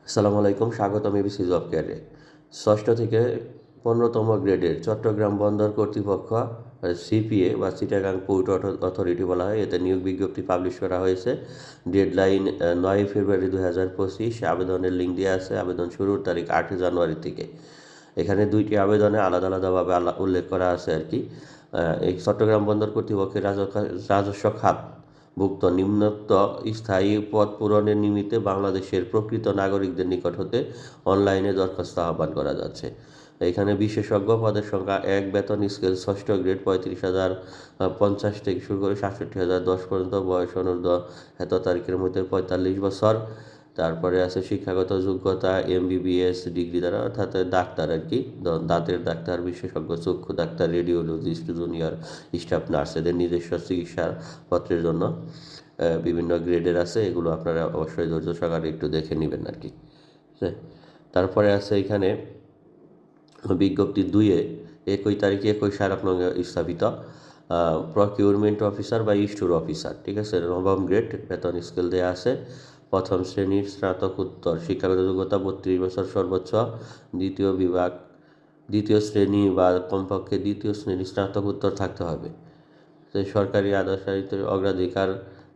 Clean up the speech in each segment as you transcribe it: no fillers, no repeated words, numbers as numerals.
আসসালামু আলাইকুম, স্বাগতম এবিসি জব কেয়ারে। ষষ্ঠ থেকে 15তম গ্রেডের চট্টগ্রাম বন্দর কর্তৃপক্ষ সিপিএ বা চিটাগাং পোর্ট অথরিটি বলা হয়, এতে নিয়োগ বিজ্ঞপ্তি পাবলিশ করা হয়েছে। ডেডলাইন 9 ফেব্রুয়ারি 2025। আবেদনের লিঙ্ক দেওয়া আছে। আবেদন শুরুর তারিখ 8 জানুয়ারি থেকে। এখানে দুইটি আবেদনে আলাদা আলাদাভাবে উল্লেখ করা আছে আর কি। এই চট্টগ্রাম বন্দর কর্তৃপক্ষের রাজস্ব খাত ভুক্ত নিম্নোক্ত স্থায়ী পদ পূরণের নিমিত্তে বাংলাদেশের প্রকৃত নাগরিকদের নিকট হতে অনলাইনে দরখাস্ত আহ্বান করা যাচ্ছে। এখানে বিশেষজ্ঞ পদের সংখ্যা 1, বেতন স্কেল ষষ্ঠ গ্রেড 35,050 থেকে শুরু করে 67,010 পর্যন্ত, বয়স অনূর্ধ্ব এত তারিখের মধ্যে 45 বছর। তারপরে আছে শিক্ষাগত যোগ্যতা এমবিবিএস ডিগ্রি দ্বারা, অর্থাৎ ডাক্তার আর কি, দাঁতের ডাক্তার, বিশেষজ্ঞ চক্ষু doctor, radiologist, junior staff nurse, এদের নিজস্ব চিকিৎসাপত্রের জন্য বিভিন্ন গ্রেডের আছে। এগুলো আপনারা অবশ্যই ধৈর্য সহকারে একটু দেখে নেবেন আর কি। তারপরে আছে এখানে বিজ্ঞপ্তি 2-এ 21 তারিখে 21 স্থাপিত প্রকিউরমেন্ট অফিসার বা স্টোর অফিসার, ঠিক আছে, নবম গ্রেড, বেতন স্কেল দেওয়া আছে। প্রথম শ্রেণীর স্নাতকোত্তর শিক্ষাগত যোগ্যতা 32 বছর সর্বোচ্চ, দ্বিতীয় শ্রেণী বা কমপক্ষে দ্বিতীয় শ্রেণী স্নাতকোত্তর থাকতে হবে। সরকারি আদালতে অগ্রাধিকার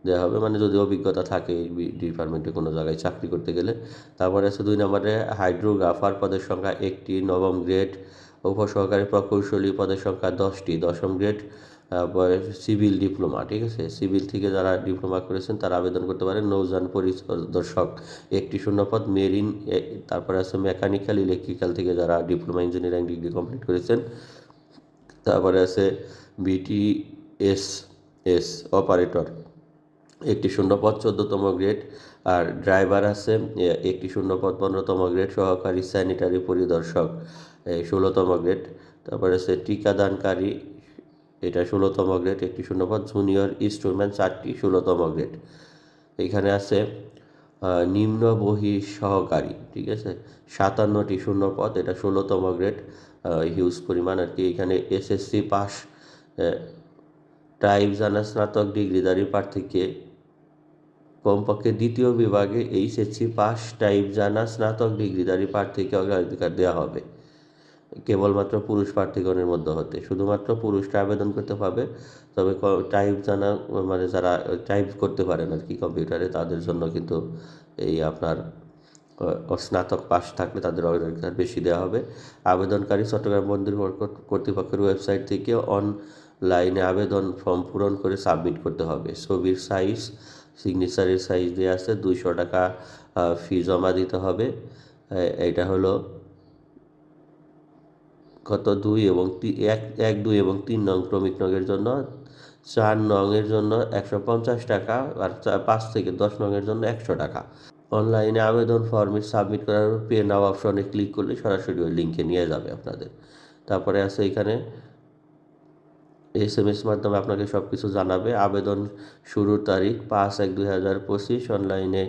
দেওয়া হবে, মানে যদি অভিজ্ঞতা থাকে এই ডিপার্টমেন্টে কোনো জায়গায় চাকরি করতে গেলে। তারপরে আছে 2 নম্বরে হাইড্রোগ্রাফার পদের সংখ্যা 1টি, নবম গ্রেড। উপসহকারী প্রকৌশলী পদের সংখ্যা 10টি, দশম গ্রেড। সিভিল ডিপ্লোমা, ঠিক আছে, সিভিল থেকে যারা ডিপ্লোমা করেছেন তারা আবেদন করতে পারেন। নৌযান পরিদর্শক 1টি শূন্যপদ, মেরিন। তারপরে আছে মেকানিক্যাল ইলেকট্রিক্যাল থেকে যারা ডিপ্লোমা ইঞ্জিনিয়ারিং ডিগ্রি কমপ্লিট করেছেন। তারপরে আছে বিটিএস অপারেটর 1টি শূন্যপদ, 14তম গ্রেড। আর ড্রাইভার আছে 1টি শূন্যপদ, 15তম গ্রেড। সহকারী স্যানিটারি পরিদর্শক 16তম গ্রেড। তারপরে আছে টিকাদানকারী, এটা 16তম গ্রেড, 1টি শূন্যপদ। জুনিয়র স্টোরম্যান 4টি, 16তম গ্রেড। এখানে আছে নিম্ন বহি সহকারী, ঠিক আছে, 57টি শূন্যপদ, এটা 16তম গ্রেড, হিউজ পরিমাণ আর কি। এখানে এসএসসি পাস, টাইপ জানা স্নাতক ডিগ্রিধারী প্রার্থীকে কমপক্ষে দ্বিতীয় বিভাগে এইচএসসি পাস, টাইপ জানা স্নাতক ডিগ্রিধারী প্রার্থীকে অগ্রাধিকার দেওয়া হবে। কেবলমাত্র পুরুষ প্রার্থীগণের মধ্যে হতে, শুধুমাত্র পুরুষরা আবেদন করতে পারবে। তবে টাইপ জানা, মানে যারা টাইপ করতে পারেন আর কি কম্পিউটারে, তাদের জন্য কিন্তু এই আপনার স্নাতক পাস থাকলে তাদের অগ্রাধিকার বেশি দেওয়া হবে। আবেদনকারী চট্টগ্রাম বন্দর কর্তৃপক্ষের ওয়েবসাইট থেকে অনলাইনে আবেদন ফর্ম পূরণ করে সাবমিট করতে হবে। ছবির সাইজ, সিগনেচারের সাইজ দেওয়া আছে। 200 টাকা ফি জমা দিতে হবে। এটা হলো গত 2 এবং 1, 2 এবং 3 নং ক্রমিক নংয়ের জন্য, 4 নংয়ের জন্য 150 টাকা, আর 5 থেকে 10 নংয়ের জন্য 100 টাকা। অনলাইনে আবেদন ফর্মে সাবমিট করার পে নাও অপশনে ক্লিক করলে সরাসরি ওই লিঙ্কে নিয়ে যাবে আপনাদের। তারপরে আছে এখানে SMS মাধ্যমে আপনাকে সব কিছু জানাবে। আবেদন শুরুর তারিখ 5/1/2025। অনলাইনে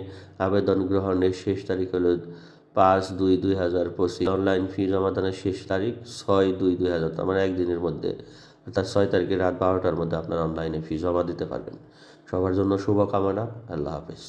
আবেদন গ্রহণের শেষ তারিখ হলো 5/2/2025। অনলাইন ফি জমাদানের শেষ তারিখ 6/2/2000, তার মানে একদিনের মধ্যে, অর্থাৎ 6 তারিখে রাত 12টার মধ্যে আপনার অনলাইনে ফি জমা দিতে পারবেন। সবার জন্য শুভকামনা। আল্লাহ হাফেজ।